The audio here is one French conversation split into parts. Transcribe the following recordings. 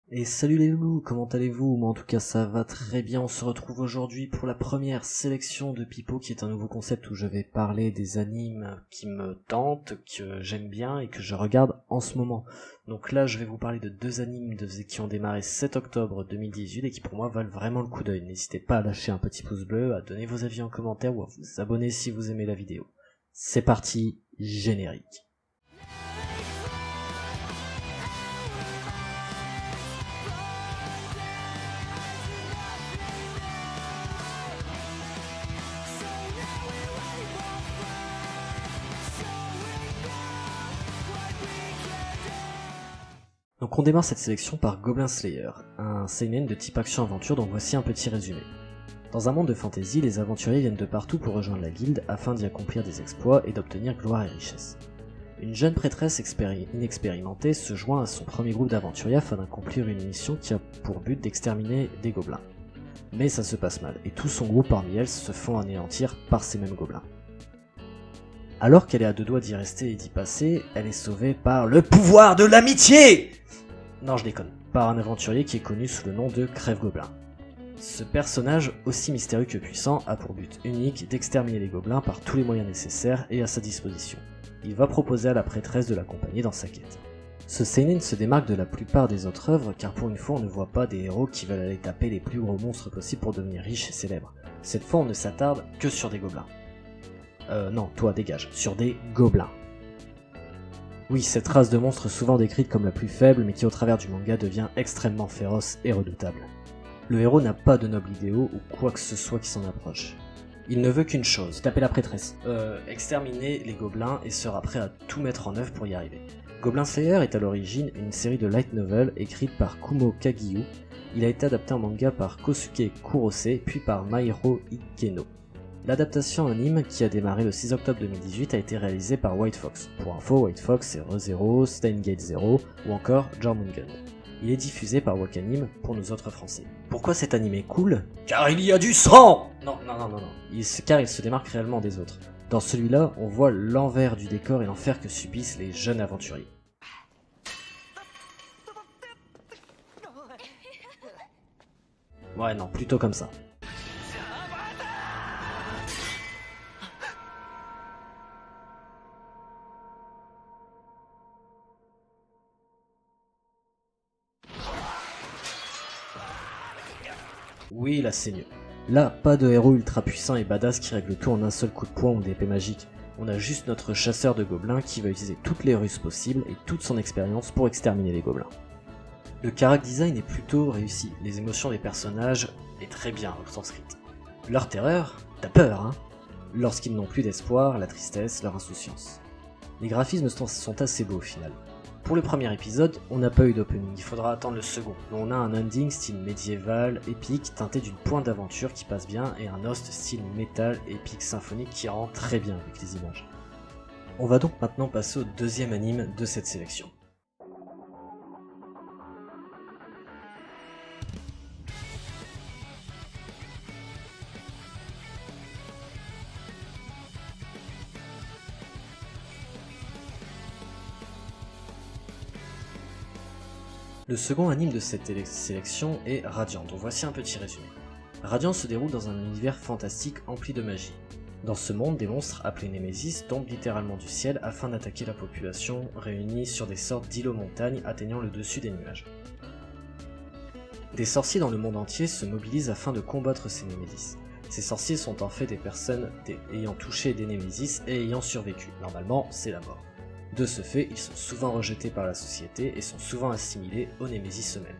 Et salut les loulous, comment allez-vous? Moi en tout cas ça va très bien, on se retrouve aujourd'hui pour la première sélection de Pipo qui est un nouveau concept où je vais parler des animes qui me tentent, que j'aime bien et que je regarde en ce moment. Donc là je vais vous parler de deux animes qui ont démarré 7 octobre 2018 et qui pour moi valent vraiment le coup d'œil. N'hésitez pas à lâcher un petit pouce bleu, à donner vos avis en commentaire ou à vous abonner si vous aimez la vidéo. C'est parti, générique. Donc on démarre cette sélection par Goblin Slayer, un seinen de type action-aventure dont voici un petit résumé. Dans un monde de fantasy, les aventuriers viennent de partout pour rejoindre la guilde afin d'y accomplir des exploits et d'obtenir gloire et richesse. Une jeune prêtresse inexpérimentée se joint à son premier groupe d'aventuriers afin d'accomplir une mission qui a pour but d'exterminer des gobelins. Mais ça se passe mal, et tout son groupe parmi elles se font anéantir par ces mêmes gobelins. Alors qu'elle est à deux doigts d'y rester et d'y passer, elle est sauvée par le pouvoir de l'amitié! Non, je déconne, par un aventurier qui est connu sous le nom de Crève-Gobelin. Ce personnage, aussi mystérieux que puissant, a pour but unique d'exterminer les gobelins par tous les moyens nécessaires et à sa disposition. Il va proposer à la prêtresse de l'accompagner dans sa quête. Ce seinen se démarque de la plupart des autres œuvres car pour une fois on ne voit pas des héros qui veulent aller taper les plus gros monstres possibles pour devenir riches et célèbres. Cette fois on ne s'attarde que sur des gobelins. Non, toi dégage, sur des gobelins. Oui, cette race de monstres souvent décrite comme la plus faible mais qui au travers du manga devient extrêmement féroce et redoutable. Le héros n'a pas de nobles idéaux ou quoi que ce soit qui s'en approche. Il ne veut qu'une chose, taper la prêtresse, exterminer les gobelins et sera prêt à tout mettre en œuvre pour y arriver. Goblin Slayer est à l'origine une série de light novel écrite par Kumo Kagiyu. Il a été adapté en manga par Kosuke Kurose puis par Mairo Ikeno. L'adaptation anime, qui a démarré le 6 octobre 2018, a été réalisée par White Fox. Pour info, White Fox c'est ReZero, Steingate Zero ou encore Jormungand. Il est diffusé par Wakanim pour nous autres français. Pourquoi cet anime est cool? Car il y a du sang! Non. Car il se démarque réellement des autres. Dans celui-là, on voit l'envers du décor et l'enfer que subissent les jeunes aventuriers. Ouais, non, plutôt comme ça. Oui, là c'est mieux. Là, pas de héros ultra puissant et badass qui règle tout en un seul coup de poing ou d'épée magique. On a juste notre chasseur de gobelins qui va utiliser toutes les ruses possibles et toute son expérience pour exterminer les gobelins. Le character design est plutôt réussi, les émotions des personnages est très bien retranscrites. Leur terreur, t'as peur hein, lorsqu'ils n'ont plus d'espoir, la tristesse, leur insouciance. Les graphismes sont assez beaux au final. Pour le premier épisode, on n'a pas eu d'opening, il faudra attendre le second, mais on a un ending style médiéval, épique, teinté d'une pointe d'aventure qui passe bien, et un host style métal, épique, symphonique qui rend très bien avec les images. On va donc maintenant passer au deuxième anime de cette sélection. Le second anime de cette sélection est Radiant, dont voici un petit résumé. Radiant se déroule dans un univers fantastique empli de magie. Dans ce monde, des monstres appelés Némésis tombent littéralement du ciel afin d'attaquer la population réunie sur des sortes d'îlots-montagnes atteignant le dessus des nuages. Des sorciers dans le monde entier se mobilisent afin de combattre ces Némésis. Ces sorciers sont en fait des personnes ayant touché des Némésis et ayant survécu. Normalement, c'est la mort. De ce fait, ils sont souvent rejetés par la société et sont souvent assimilés aux Némésis eux-mêmes.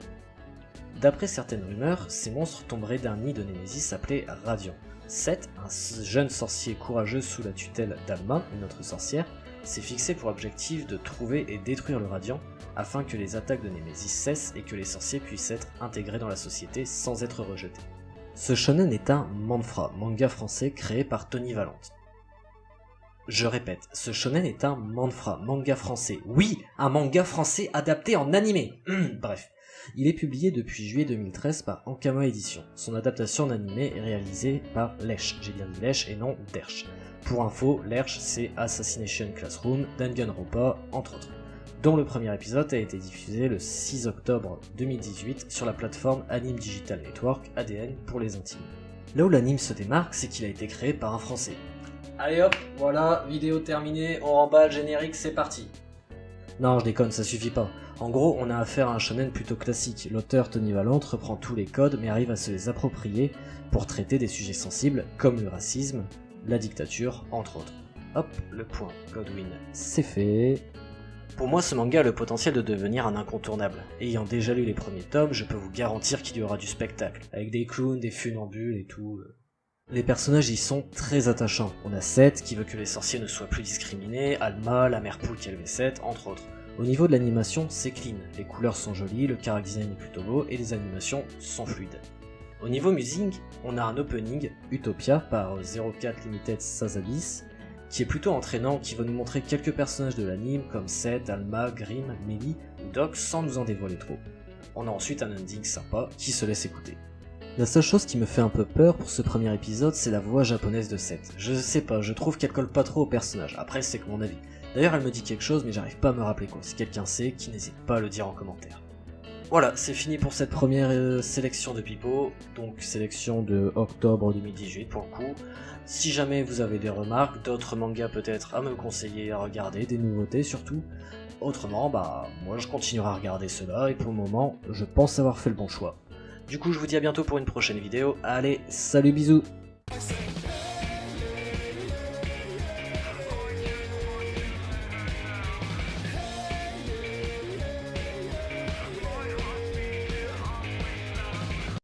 D'après certaines rumeurs, ces monstres tomberaient d'un nid de Némésis appelé Radiant. Seth, un jeune sorcier courageux sous la tutelle d'Alma, une autre sorcière, s'est fixé pour objectif de trouver et détruire le Radiant afin que les attaques de Némésis cessent et que les sorciers puissent être intégrés dans la société sans être rejetés. Ce shonen est un manhwa, manga français créé par Tony Valente. Je répète, ce shonen est un manhwa, manga français. Oui, un manga français adapté en animé. Bref, il est publié depuis juillet 2013 par Ankama Édition. Son adaptation en animé est réalisée par Lesh, j'ai bien dit Lesh et non Dersh. Pour info, Lesh c'est Assassination Classroom, Danganronpa, entre autres. dont le premier épisode a été diffusé le 6 octobre 2018 sur la plateforme Anime Digital Network ADN pour les intimes. Là où l'anime se démarque, c'est qu'il a été créé par un Français. Allez hop, voilà, vidéo terminée, on remballe, générique, c'est parti. Non, je déconne, ça suffit pas. En gros, on a affaire à un shonen plutôt classique. L'auteur Tony Valente reprend tous les codes mais arrive à se les approprier pour traiter des sujets sensibles comme le racisme, la dictature, entre autres. Hop, le point Godwin, c'est fait. Pour moi, ce manga a le potentiel de devenir un incontournable. Ayant déjà lu les premiers tomes, je peux vous garantir qu'il y aura du spectacle, avec des clowns, des funambules et tout. Les personnages y sont très attachants. On a Seth qui veut que les sorciers ne soient plus discriminés, Alma, la mère poule qui élevait Seth, entre autres. Au niveau de l'animation, c'est clean, les couleurs sont jolies, le character design est plutôt beau et les animations sont fluides. Au niveau musique, on a un opening, Utopia par 04 Limited Sasabis, qui est plutôt entraînant, qui va nous montrer quelques personnages de l'anime comme Seth, Alma, Grim, Melly ou Doc sans nous en dévoiler trop. On a ensuite un ending sympa qui se laisse écouter. La seule chose qui me fait un peu peur pour ce premier épisode, c'est la voix japonaise de Seth. Je sais pas, je trouve qu'elle colle pas trop au personnage, après c'est que mon avis. D'ailleurs elle me dit quelque chose mais j'arrive pas à me rappeler quoi, si quelqu'un sait, qui n'hésite pas à le dire en commentaire. Voilà, c'est fini pour cette première sélection de Pipo, donc sélection de octobre 2018 pour le coup. Si jamais vous avez des remarques, d'autres mangas peut-être à me conseiller à regarder, des nouveautés surtout, autrement moi je continuerai à regarder cela et pour le moment je pense avoir fait le bon choix. Du coup je vous dis à bientôt pour une prochaine vidéo, allez salut bisous.